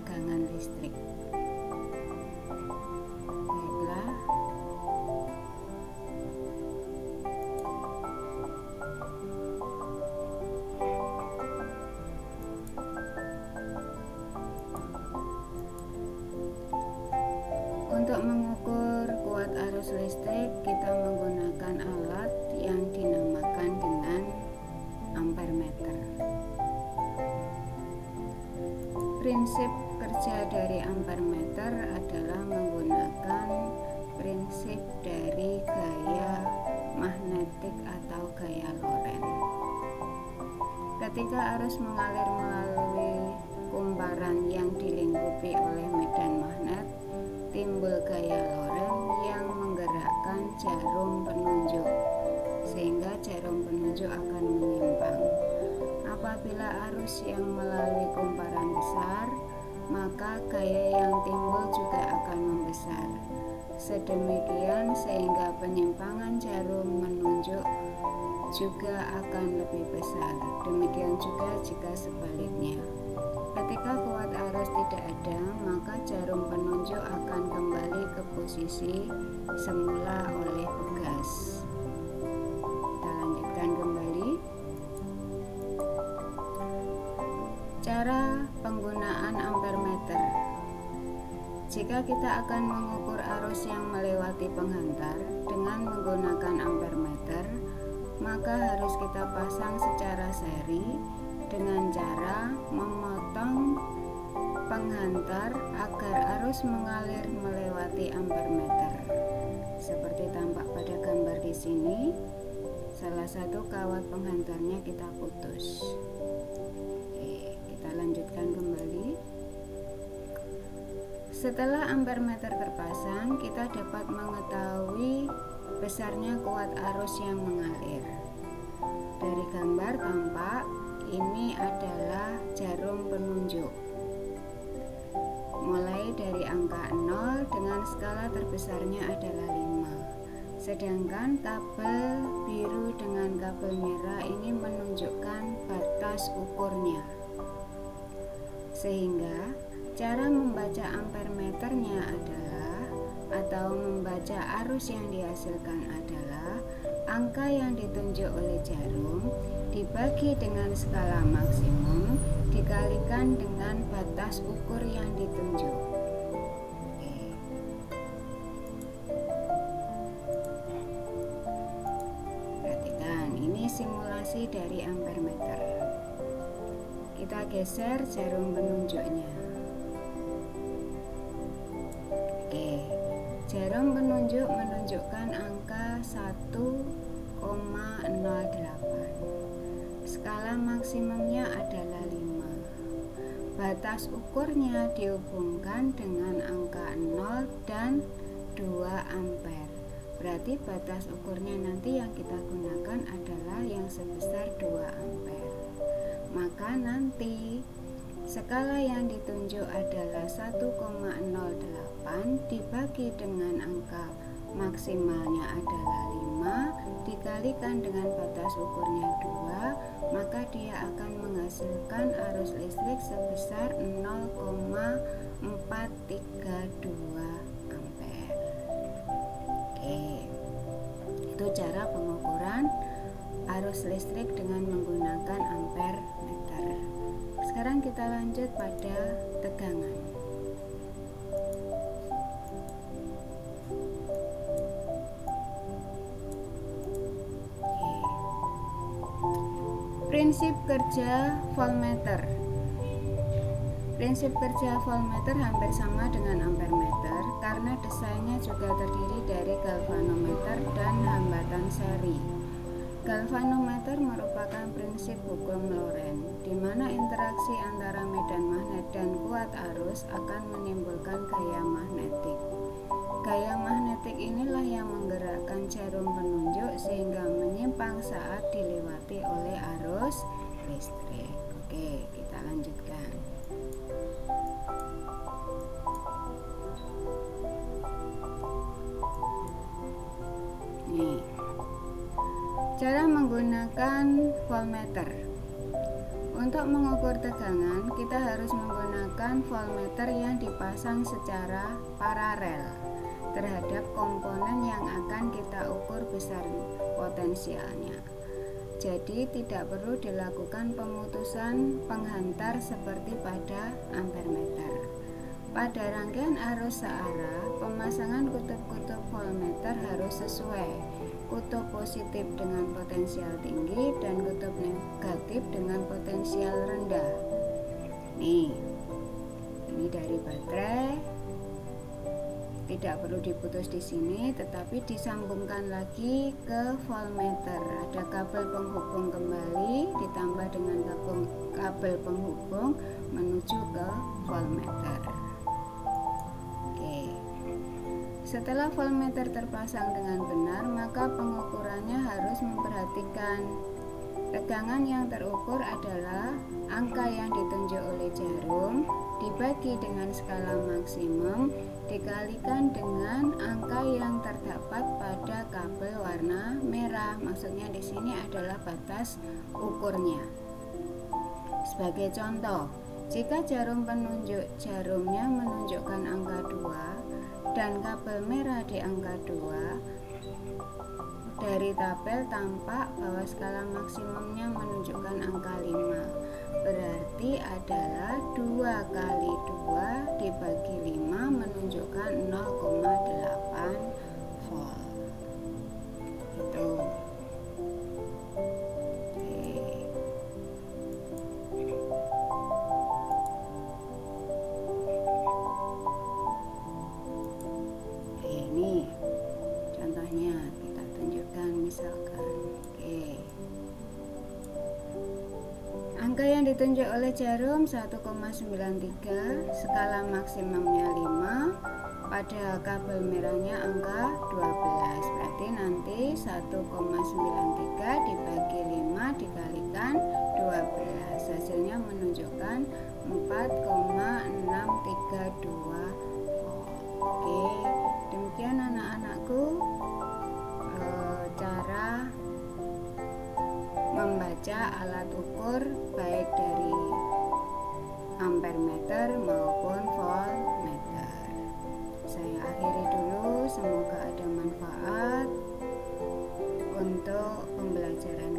tegangan listrik. Baiklah, untuk mengukur kuat arus listrik kita menggunakan alat yang dinamakan dengan ampermeter. Prinsip kerja dari ampermeter adalah menggunakan prinsip dari gaya magnetik atau gaya Lorentz. Ketika arus mengalir melalui kumparan yang dilingkupi oleh medan magnet, timbul gaya Lorentz yang menggerakkan jarum penunjuk, sehingga jarum penunjuk akan menyimpang. Apabila arus yang melalui kumparan besar, maka gaya yang timbul juga akan membesar. Sedemikian sehingga penyimpangan jarum menunjuk juga akan lebih besar. Demikian juga jika sebaliknya. Ketika kuat arus tidak ada, maka jarum penunjuk akan kembali ke posisi semula oleh pegas. Kita lanjutkan kembali. Cara penggunaan ampermeter. Jika kita akan mengukur arus yang melewati penghantar dengan menggunakan ampermeter, maka harus kita pasang secara seri dengan cara memotong penghantar agar arus mengalir melewati ampermeter. Seperti tampak pada gambar di sini, salah satu kawat penghantarnya kita putus. Kita lanjutkan kembali. Setelah ampermeter terpasang, kita dapat mengetahui besarnya kuat arus yang mengalir. Dari gambar tampak ini adalah jarum penunjuk. Mulai dari angka 0 dengan skala terbesarnya adalah 5. Sedangkan kabel biru dengan kabel merah ini menunjukkan batas ukurnya. Sehingga cara membaca ampermeternya adalah, atau membaca arus yang dihasilkan adalah, angka yang ditunjuk oleh jarum dibagi dengan skala maksimum dikalikan dengan batas ukur yang ditunjuk. Perhatikan, ini simulasi dari ampermeter. Kita geser jarum penunjuknya. Jarum penunjuk menunjukkan angka 1,08. Skala maksimumnya adalah 5. Batas ukurnya dihubungkan dengan angka 0 dan 2 ampere. Berarti batas ukurnya nanti yang kita gunakan adalah yang sebesar 2 ampere. Maka nanti skala yang ditunjuk adalah 1,08 dibagi dengan angka maksimalnya adalah 5 dikalikan dengan batas ukurnya 2, maka dia akan menghasilkan arus listrik sebesar 0,432 ampere. Itu cara pengukuran arus listrik dengan menggunakan ampermeter. Sekarang kita lanjut pada tegangan. Prinsip kerja voltmeter. Prinsip kerja voltmeter hampir sama dengan ampermeter karena desainnya juga terdiri dari galvanometer dan hambatan seri. Galvanometer merupakan prinsip hukum Lorentz, di mana interaksi antara medan magnet dan kuat arus akan menimbulkan gaya magnetik. Gaya magnetik inilah yang menggerakkan jarum penunjuk sehingga menyimpang saat dilewati oleh arus listrik. Oke, kita lanjutkan. Nih, cara menggunakan voltmeter. Untuk mengukur tegangan, kita harus menggunakan menggunakan voltmeter yang dipasang secara paralel terhadap komponen yang akan kita ukur besar potensialnya. Jadi tidak perlu dilakukan pemutusan penghantar seperti pada ampermeter. Pada rangkaian arus searah, pemasangan kutub-kutub voltmeter harus sesuai. Kutub positif dengan potensial tinggi dan kutub negatif dengan potensial rendah. Nih, ini dari baterai. Tidak perlu diputus di sini, tetapi disambungkan lagi ke voltmeter. Ada kabel penghubung kembali ditambah dengan kabel penghubung menuju ke voltmeter. Oke. Setelah voltmeter terpasang dengan benar, maka pengukurannya harus memperhatikan tegangan yang terukur adalah angka yang ditunjuk oleh jarum dibagi dengan skala maksimum dikalikan dengan angka yang terdapat pada kabel warna merah. Maksudnya di sini adalah batas ukurnya. Sebagai contoh, jika jarum penunjuk jarumnya menunjukkan angka 2 dan kabel merah di angka 2, dari tabel tampak bahwa skala maksimumnya menunjukkan angka 5. Berarti adalah 2 kali 2 dibagi 5 menunjukkan 0,8 volt. Itu. Ini contohnya kita tunjukkan misalkan. Angka yang ditunjuk oleh jarum 1,93, skala maksimumnya 5, pada kabel merahnya angka 12. Berarti nanti 1,93 dibagi 5 dikalikan 12. Hasilnya menunjukkan 4,632 volt. Oke, demikian anak-anakku cara membaca alat ukur baik dari ampermeter maupun voltmeter. Saya akhiri dulu, semoga ada manfaat untuk pembelajaran